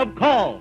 of Call.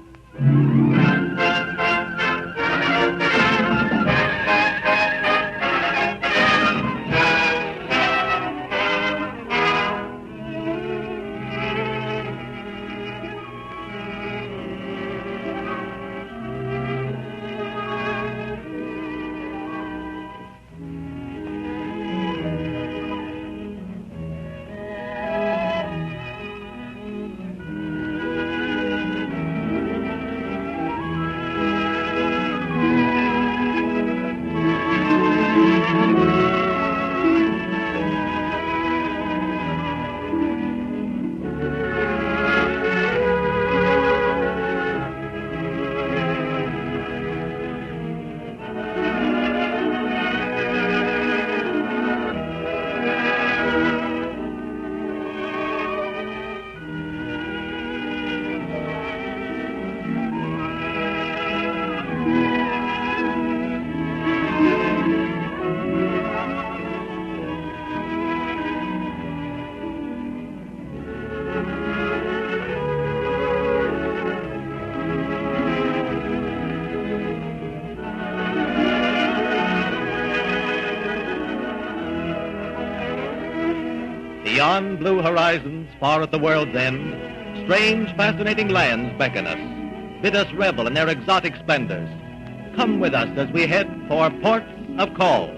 Beyond blue horizons, far at the world's end, strange, fascinating lands beckon us, bid us revel in their exotic splendors. Come with us as we head for ports of call.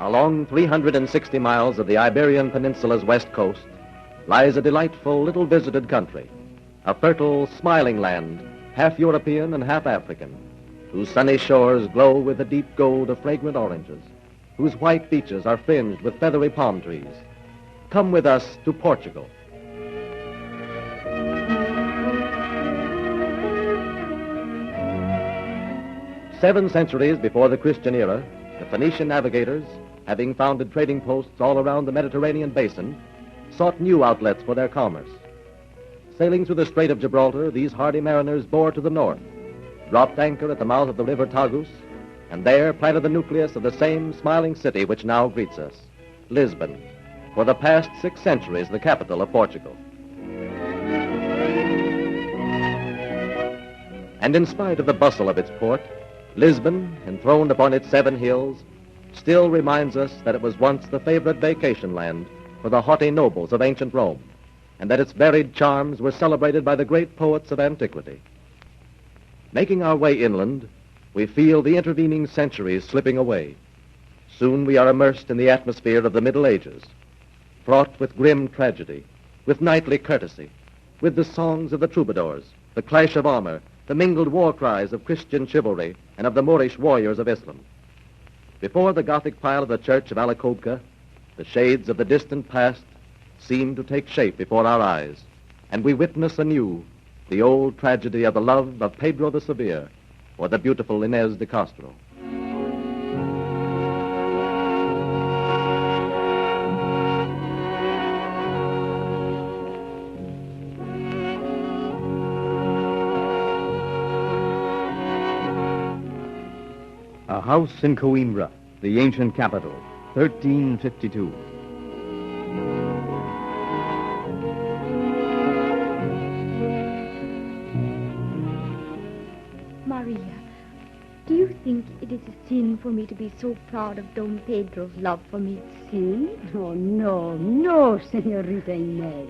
Along 360 miles of the Iberian Peninsula's west coast lies a delightful little visited country, a fertile, smiling land, half European and half African, whose sunny shores glow with the deep gold of fragrant oranges, whose white beaches are fringed with feathery palm trees. Come with us to Portugal. Seven centuries before the Christian era, the Phoenician navigators, having founded trading posts all around the Mediterranean basin, sought new outlets for their commerce. Sailing through the Strait of Gibraltar, these hardy mariners bore to the north, dropped anchor at the mouth of the river Tagus, and there planted the nucleus of the same smiling city which now greets us, Lisbon, for the past 6 centuries the capital of Portugal. And in spite of the bustle of its port, Lisbon, enthroned upon its 7 hills, still reminds us that it was once the favorite vacation land for the haughty nobles of ancient Rome, and that its varied charms were celebrated by the great poets of antiquity. Making our way inland, we feel the intervening centuries slipping away. Soon we are immersed in the atmosphere of the Middle Ages, fraught with grim tragedy, with knightly courtesy, with the songs of the troubadours, the clash of armor, the mingled war cries of Christian chivalry and of the Moorish warriors of Islam. Before the Gothic pile of the church of Alacobca, the shades of the distant past seem to take shape before our eyes, and we witness anew the old tragedy of the love of Pedro the Severe or the beautiful Inez de Castro. A house in Coimbra, the ancient capital, 1352. Maria, do you think it is a sin for me to be so proud of Don Pedro's love for me? Sin? Oh, no, no, Senorita Inez.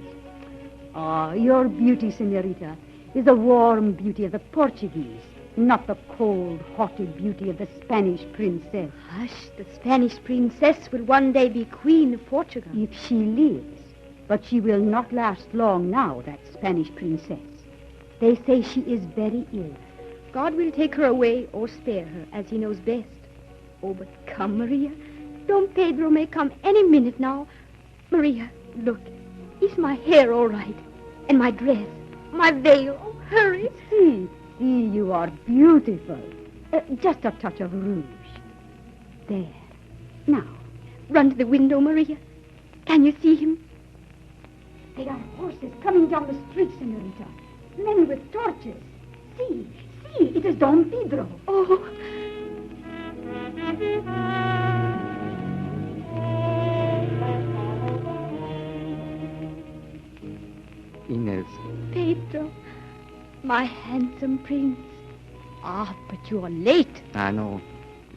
Ah, your beauty, Senorita, is the warm beauty of the Portuguese, not the cold, haughty beauty of the Spanish princess. Hush, the Spanish princess will one day be queen of Portugal. If she lives, but she will not last long now, that Spanish princess. They say she is very ill. God will take her away or spare her, as he knows best. Oh, but come, Maria. Don Pedro may come any minute now. Maria, look. Is my hair all right? And my dress? My veil? Oh, hurry. See, you are beautiful. Just a touch of rouge. There. Now. Run to the window, Maria. Can you see him? They are horses coming down the street, Senorita. Men with torches. See, it is Don Pedro. Oh. handsome prince. Ah, but you are late. I know.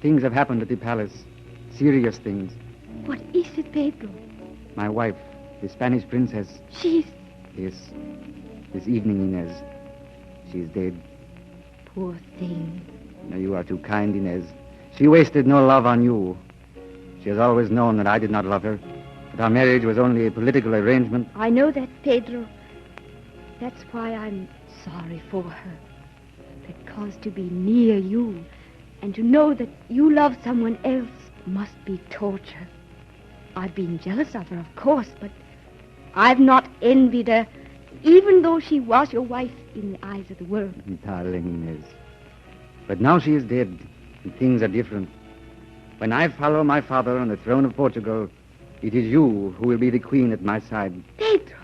Things have happened at the palace. Serious things. What is it, Pedro? My wife, the Spanish princess. She's... Yes. This evening, Inez. She's dead. Poor thing. No, you are too kind, Inez. She wasted no love on you. She has always known that I did not love her. That our marriage was only a political arrangement. I know that, Pedro. That's why I'm sorry for her. Because to be near you and to know that you love someone else must be torture. I've been jealous of her, of course, but I've not envied her, even though she was your wife in the eyes of the world. Darling Inez. But now she is dead, and things are different. When I follow my father on the throne of Portugal, it is you who will be the queen at my side. Pedro,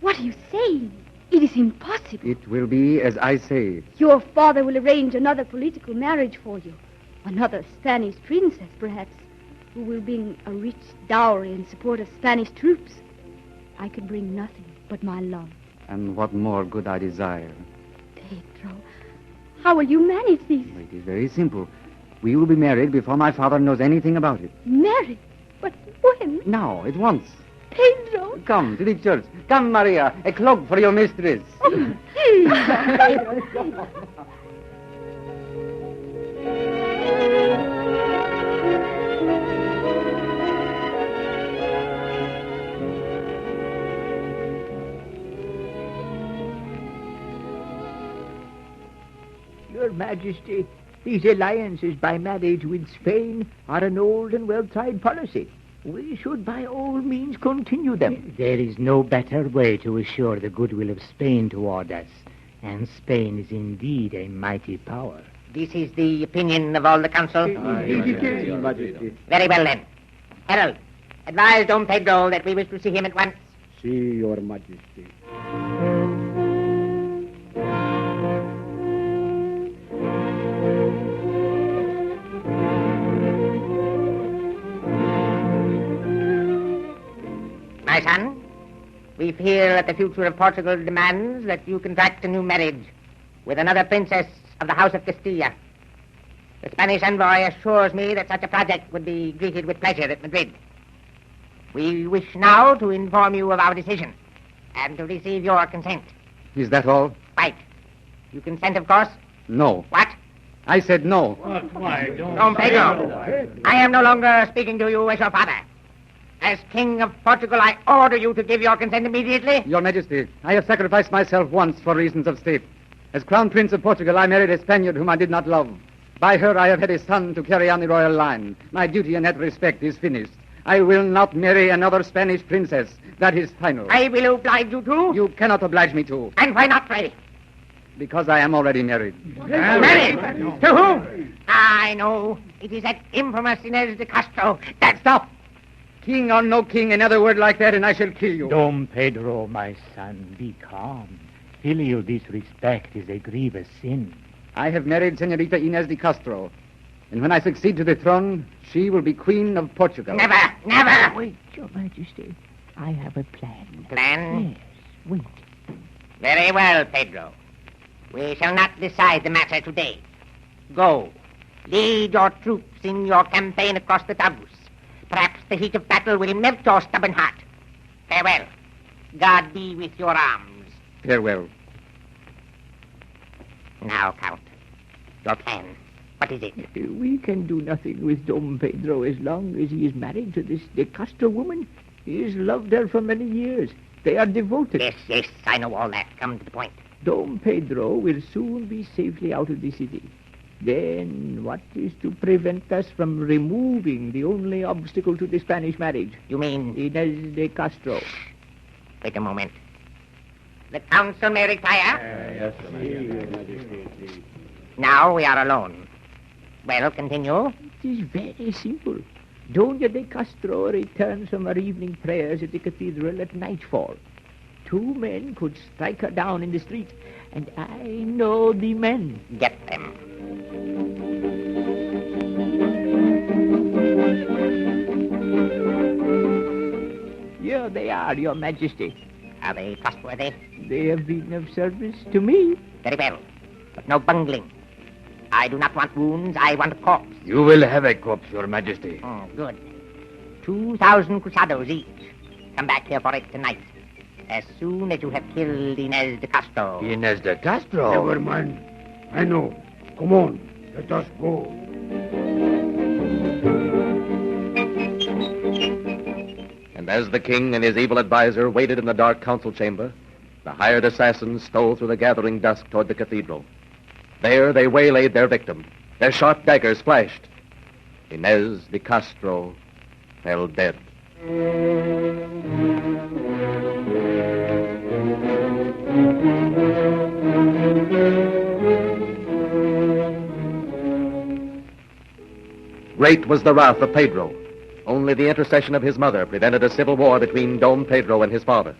what are you saying? It is impossible. It will be as I say. Your father will arrange another political marriage for you. Another Spanish princess, perhaps, who will bring a rich dowry in support of Spanish troops. I could bring nothing but my love. And what more could I desire? Pedro, how will you manage this? It is very simple. We will be married before my father knows anything about it. Married? But when? Now, at once. Pedro! Come to the church. Come, Maria. A cloak for your mistress. Oh, Pedro. Your Majesty, these alliances by marriage with Spain are an old and well-tried policy. We should by all means continue them. There is no better way to assure the goodwill of Spain toward us, and Spain is indeed a mighty power. This is the opinion of all the council? Majesty. Very well, then. Herald, advise Don Pedro that we wish to see him at once. See, Your Majesty. My son, we feel that the future of Portugal demands that you contract a new marriage with another princess of the House of Castilla. The Spanish envoy assures me that such a project would be greeted with pleasure at Madrid. We wish now to inform you of our decision and to receive your consent. Is that all? Right. You consent, of course? No. What? I said no. Why, Don Pedro, I am no longer speaking to you as your father. As King of Portugal, I order you to give your consent immediately. Your Majesty, I have sacrificed myself once for reasons of state. As Crown Prince of Portugal, I married a Spaniard whom I did not love. By her, I have had a son to carry on the royal line. My duty in that respect is finished. I will not marry another Spanish princess. That is final. I will oblige you to. You cannot oblige me to, And why not, pray? because I am already married. Married? To whom? I know. It is that infamous Inez de Castro. That's Stop! King or no king, another word like that and I shall kill you. Dom Pedro, my son, be calm. Filial disrespect is a grievous sin. I have married Senorita Inez de Castro. And when I succeed to the throne, she will be Queen of Portugal. Never, never. Wait, Your Majesty. I have a plan. Plan? Yes, wait. Very well, Pedro. We shall not decide the matter today. Go. Lead your troops in your campaign across the Tagus. Perhaps the heat of battle will melt your stubborn heart. Farewell. God be with your arms. Farewell. Now, Count, your plan. What is it? We can do nothing with Dom Pedro as long as he is married to this De Castro woman. He has loved her for many years. They are devoted. Yes, I know all that. Come to the point. Dom Pedro will soon be safely out of the city. Then what is to prevent us from removing the only obstacle to the Spanish marriage? You mean... Inez de Castro. Wait a moment. The council may retire. Yes, Your Majesty, please. Now we are alone. Well, continue. It is very simple. Doña de Castro returns from her evening prayers at the cathedral at nightfall. 2 men could strike her down in the street, and I know the men. Get them. Here they are, Your Majesty. Are they trustworthy? They have been of service to me. Very well. But no bungling. I do not want wounds, I want a corpse. You will have a corpse, Your Majesty. Oh, good. 2,000 cruzados each. Come back here for it tonight. As soon as you have killed Inez de Castro. Inez de Castro? Never mind. I know. Come on. Let us go. And as the king and his evil advisor waited in the dark council chamber, the hired assassins stole through the gathering dusk toward the cathedral. There they waylaid their victim. Their sharp daggers flashed. Inez de Castro fell dead. Great was the wrath of Pedro. Only the intercession of his mother prevented a civil war between Dom Pedro and his father.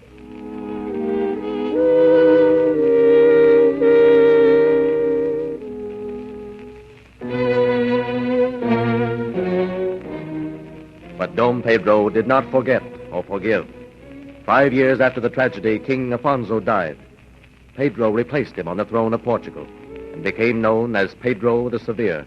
But Dom Pedro did not forget or forgive. 5 years after the tragedy, King Afonso died. Pedro replaced him on the throne of Portugal and became known as Pedro the Severe.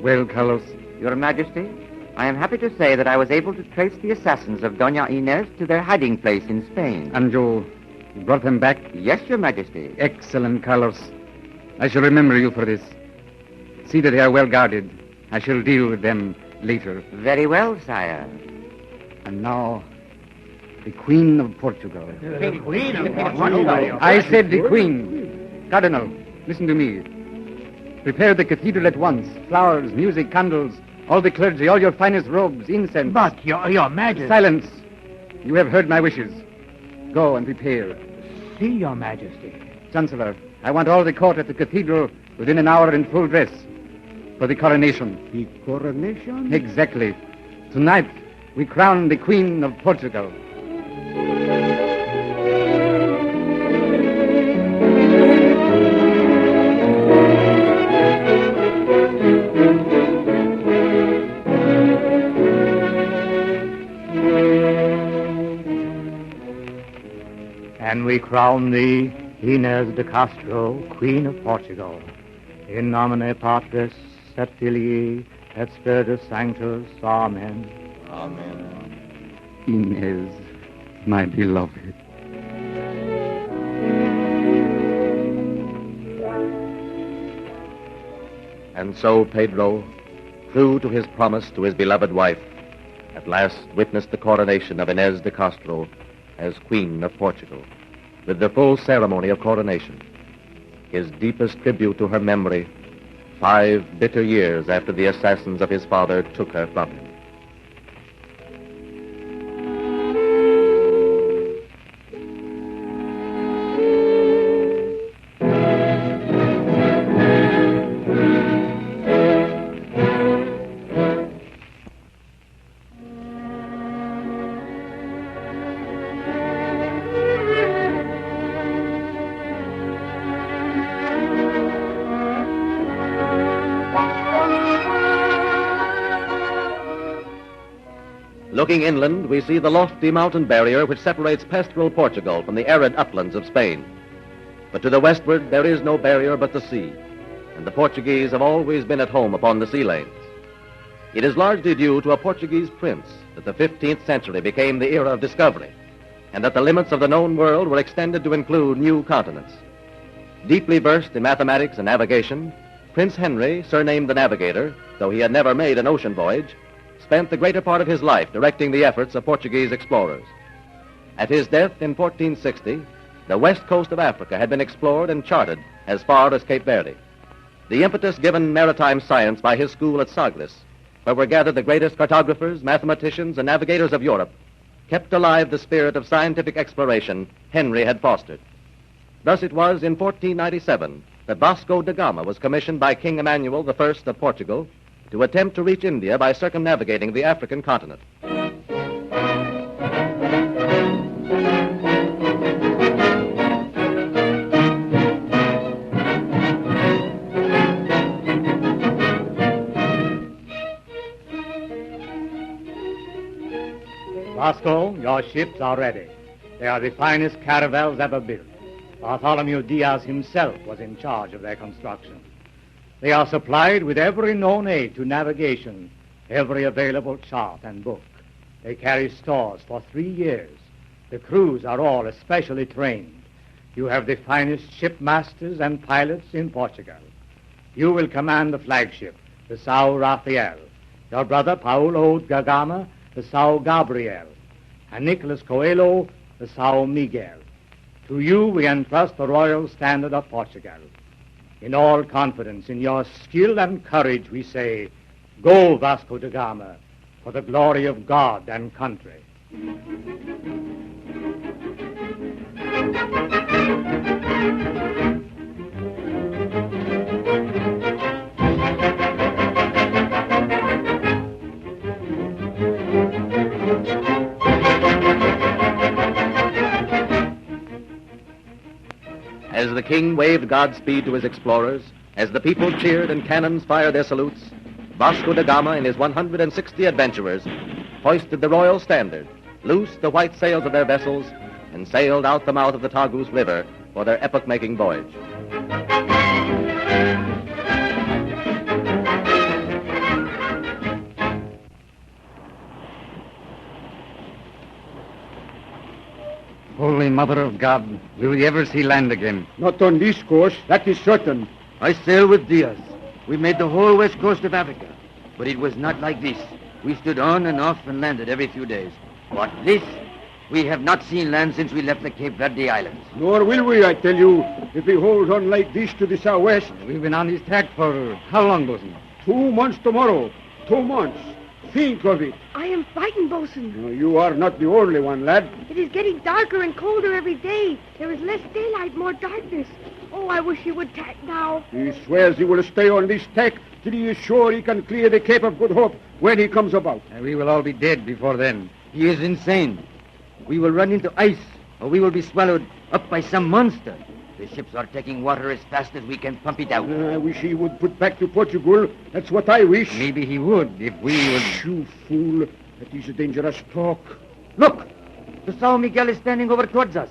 Well, Carlos, Your Majesty, I am happy to say that I was able to trace the assassins of Doña Inez to their hiding place in Spain. and you brought them back? Yes, Your Majesty. Excellent, Carlos. I shall remember you for this. See that they are well guarded. I shall deal with them later. Very well, sire. And now, the Queen of Portugal. The Queen of Portugal. I said the Queen. Cardinal, listen to me. Prepare the cathedral at once. Flowers, music, candles, all the clergy, all your finest robes, incense. But, Your Majesty... Silence. You have heard my wishes. Go and prepare. See, Your Majesty. Chancellor, I want all the court at the cathedral within an hour in full dress for the coronation. The coronation? Exactly. Tonight, we crown the Queen of Portugal. And we crown thee, Inez de Castro, Queen of Portugal, in nomine Patris et Filii et Spiritus Sanctus. Amen. Inez, my beloved. And so Pedro, true to his promise to his beloved wife, at last witnessed the coronation of Inez de Castro as Queen of Portugal, with the full ceremony of coronation, his deepest tribute to her memory 5 bitter years after the assassins of his father took her from him. Looking inland, we see the lofty mountain barrier which separates pastoral Portugal from the arid uplands of Spain. But to the westward, there is no barrier but the sea, and the Portuguese have always been at home upon the sea lanes. It is largely due to a Portuguese prince that the 15th century became the era of discovery, and that the limits of the known world were extended to include new continents. Deeply versed in mathematics and navigation, Prince Henry, surnamed the Navigator, though he had never made an ocean voyage, spent the greater part of his life directing the efforts of Portuguese explorers. At his death in 1460, the west coast of Africa had been explored and charted as far as Cape Verde. The impetus given maritime science by his school at Sagres, where were gathered the greatest cartographers, mathematicians, and navigators of Europe, kept alive the spirit of scientific exploration Henry had fostered. Thus it was in 1497 that Vasco da Gama was commissioned by King Emmanuel I of Portugal to attempt to reach India by circumnavigating the African continent. Vasco, your ships are ready. They are the finest caravels ever built. Bartholomew Diaz himself was in charge of their construction. They are supplied with every known aid to navigation, every available chart and book. They carry stores for 3 years. The crews are all especially trained. You have the finest shipmasters and pilots in Portugal. You will command the flagship, the São Rafael. Your brother Paulo da Gama, the São Gabriel. And Nicholas Coelho, the São Miguel. To you we entrust the royal standard of Portugal. In all confidence in your skill and courage, we say, go, Vasco da Gama, for the glory of God and country. As the king waved Godspeed to his explorers, as the people cheered and cannons fired their salutes, Vasco da Gama and his 160 adventurers hoisted the royal standard, loosed the white sails of their vessels, and sailed out the mouth of the Tagus River for their epoch-making voyage. Holy Mother of God, will we ever see land again? Not on this course, that is certain. I sail with Diaz. We made the whole west coast of Africa. But it was not like this. We stood on and off and landed every few days. But this, we have not seen land since we left the Cape Verde Islands. Nor will we, I tell you, if we hold on like this to the southwest. We've been on this tack for how long, bosun? 2 months tomorrow. 2 months. Think of it. I am frightened, Bosun. No, you are not the only one, lad. It is getting darker and colder every day. There is less daylight, more darkness. Oh, I wish he would tack now. He swears he will stay on this tack till he is sure he can clear the Cape of Good Hope when he comes about. We will all be dead before then. He is insane. We will run into ice, or we will be swallowed up by some monster. The ships are taking water as fast as we can pump it out. I wish he would put back to Portugal. That's what I wish. Maybe he would, if we would... You fool. That is a dangerous talk. Look! The São Miguel is standing over towards us.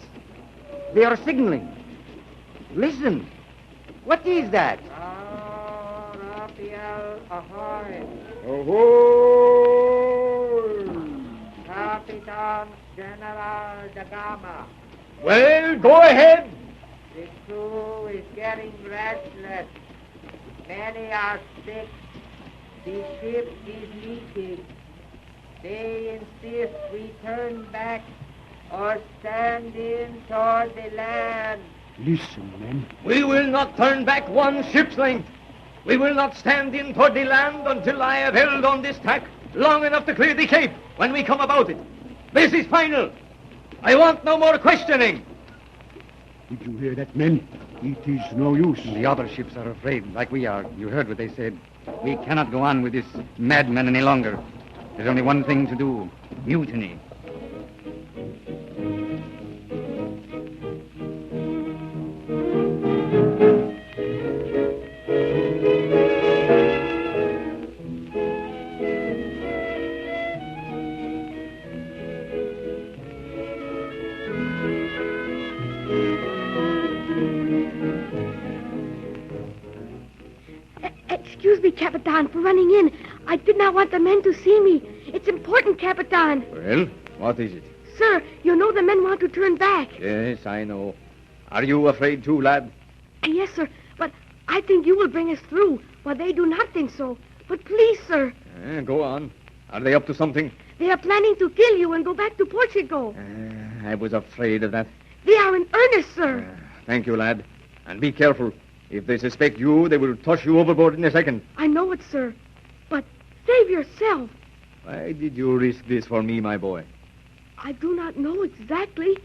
They are signaling. Listen. What is that? São Rafael, ahoy. Ahoy! Capitan General da Gama. Well, go ahead. The crew is getting restless. Many are sick. The ship is leaking. They insist we turn back or stand in toward the land. Listen, men. We will not turn back 1 ship's length. We will not stand in toward the land until I have held on this tack long enough to clear the Cape when we come about it. This is final. I want no more questioning. Did you hear that, men? It is no use. The other ships are afraid, like we are. You heard what they said. We cannot go on with this madman any longer. There's only one thing to do. Mutiny. Excuse me, Capitan, for running in. I did not want the men to see me. It's important, Capitan. Well, what is it? Sir, you know the men want to turn back. Yes, I know. Are you afraid too, lad? Yes, sir, but I think you will bring us through, while they do not think so. But please, sir. Go on. Are they up to something? They are planning to kill you and go back to Portugal. I was afraid of that. They are in earnest, sir. Thank you, lad. And be careful. If they suspect you, they will toss you overboard in a second. I know it, sir. But save yourself. Why did you risk this for me, my boy? I do not know exactly,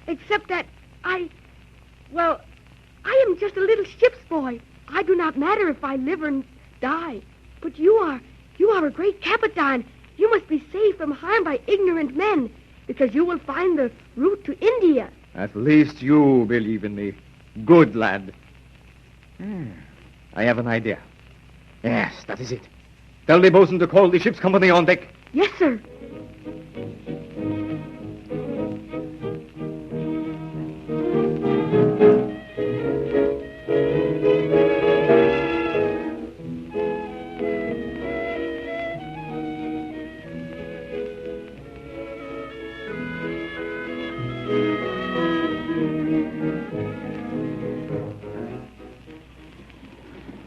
except that I am just a little ship's boy. I do not matter if I live or die. But you are a great Capitan. You must be saved from harm by ignorant men, because you will find the route to India. At least you believe in me. Good lad. I have an idea. Yes, that is it. Tell the bosun to call the ship's company on deck. Yes, sir.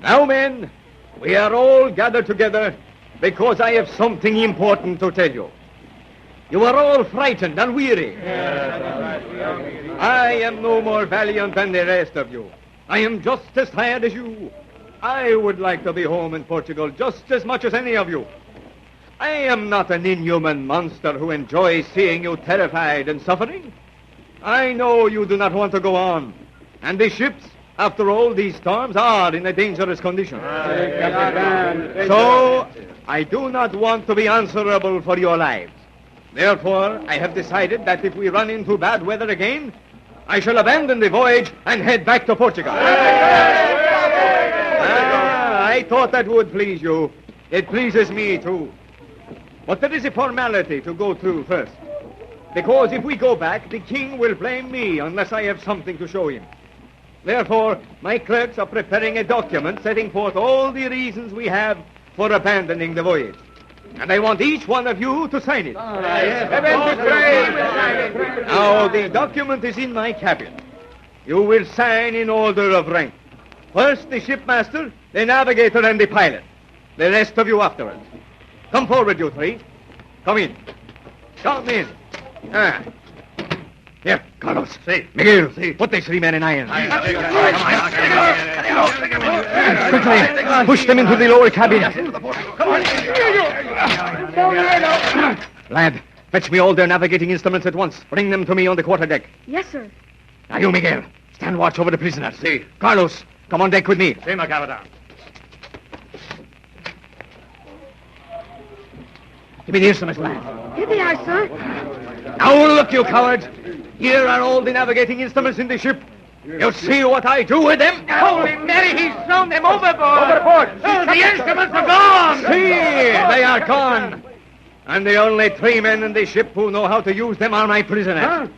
Now, men, we are all gathered together because I have something important to tell you. You are all frightened and weary. I am no more valiant than the rest of you. I am just as tired as you. I would like to be home in Portugal just as much as any of you. I am not an inhuman monster who enjoys seeing you terrified and suffering. I know you do not want to go on. And the ships, after all these storms, are in a dangerous condition. So, I do not want to be answerable for your lives. Therefore, I have decided that if we run into bad weather again, I shall abandon the voyage and head back to Portugal. I thought that would please you. It pleases me, too. But there is a formality to go through first. Because if we go back, the king will blame me unless I have something to show him. Therefore, my clerks are preparing a document setting forth all the reasons we have for abandoning the voyage. And I want each one of you to sign it. Now, the document is in my cabin. You will sign in order of rank. First, the shipmaster, the navigator, and the pilot. The rest of you afterwards. Come forward, you three. Come in. Come in. Here, Carlos. See. Miguel. See. Put these three men in irons. Quickly, push them into the lower cabin. Come on. Lad, fetch me all their navigating instruments at once. Bring them to me on the quarterdeck. Yes, sir. Now you, Miguel, stand watch over the prisoners. See. Carlos, come on deck with me. See, my Captain. Give me the instruments, lad. Here they are, sir. Now look, you cowards. Here are all the navigating instruments in the ship. You see what I do with them? Holy Mary, he's thrown them overboard. Overboard. Oh, the instruments are gone. See, they are gone. And the only three men in the ship who know how to use them are my prisoners. Huh?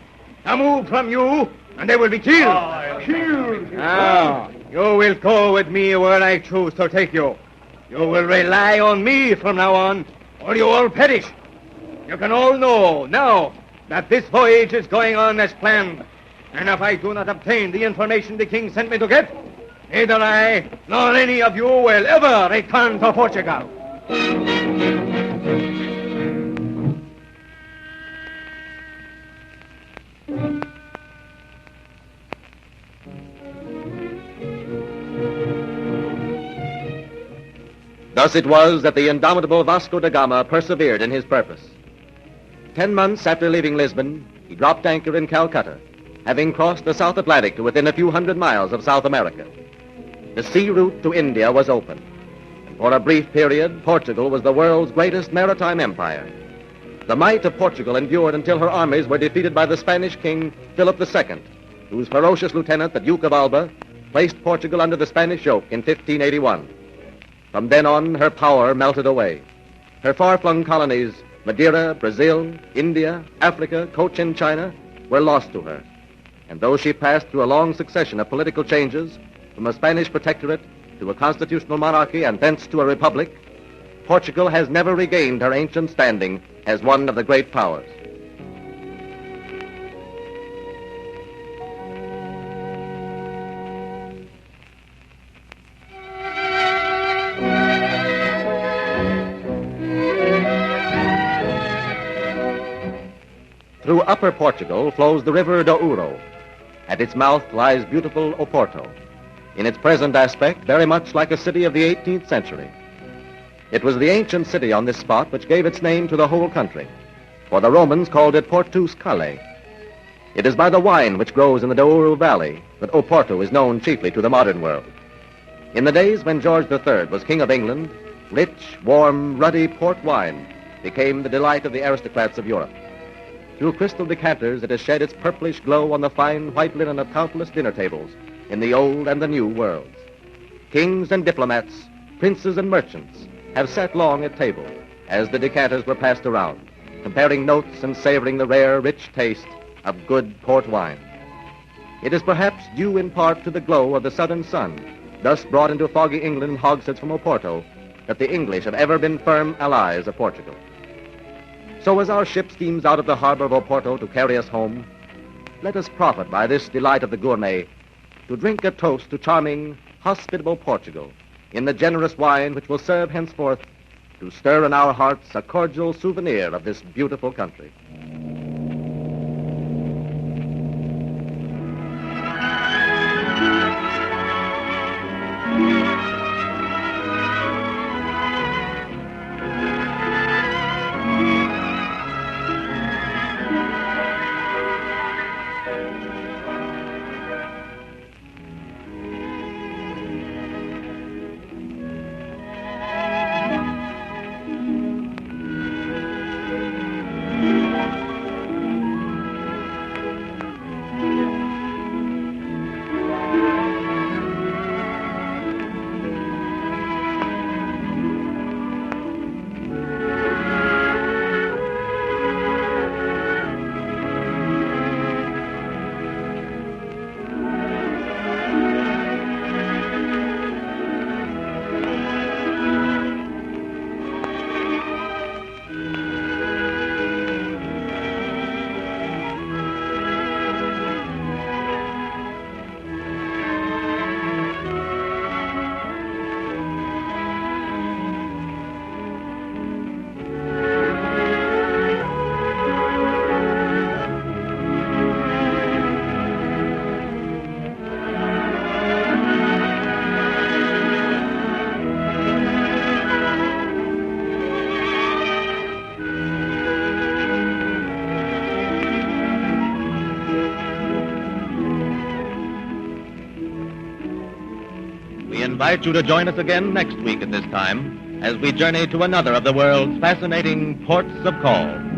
Now move from you, and they will be killed. Killed. Now, you will go with me where I choose to take you. You will rely on me from now on, or you all perish. You can all know now that this voyage is going on as planned. And if I do not obtain the information the king sent me to get, neither I nor any of you will ever return to Portugal. Thus it was that the indomitable Vasco da Gama persevered in his purpose. 10 months after leaving Lisbon, he dropped anchor in Calcutta, having crossed the South Atlantic to within a few hundred miles of South America. The sea route to India was open, and for a brief period, Portugal was the world's greatest maritime empire. The might of Portugal endured until her armies were defeated by the Spanish king, Philip II, whose ferocious lieutenant, the Duke of Alba, placed Portugal under the Spanish yoke in 1581. From then on, her power melted away. Her far-flung colonies, Madeira, Brazil, India, Africa, Cochin China, were lost to her. And though she passed through a long succession of political changes, from a Spanish protectorate to a constitutional monarchy and thence to a republic, Portugal has never regained her ancient standing as one of the great powers. Through Upper Portugal flows the river Douro. At its mouth lies beautiful Oporto, in its present aspect very much like a city of the 18th century. It was the ancient city on this spot which gave its name to the whole country, for the Romans called it Portus Cale. It is by the wine which grows in the Douro Valley that Oporto is known chiefly to the modern world. In the days when George III was King of England, rich, warm, ruddy port wine became the delight of the aristocrats of Europe. Through crystal decanters, it has shed its purplish glow on the fine white linen of countless dinner tables in the old and the new worlds. Kings and diplomats, princes and merchants have sat long at table as the decanters were passed around, comparing notes and savoring the rare, rich taste of good port wine. It is perhaps due in part to the glow of the southern sun, thus brought into foggy England in hogsheads from Oporto, that the English have ever been firm allies of Portugal. So as our ship steams out of the harbor of Oporto to carry us home, let us profit by this delight of the gourmet to drink a toast to charming, hospitable Portugal, in the generous wine which will serve henceforth to stir in our hearts a cordial souvenir of this beautiful country. We invite you to join us again next week at this time as we journey to another of the world's fascinating ports of call.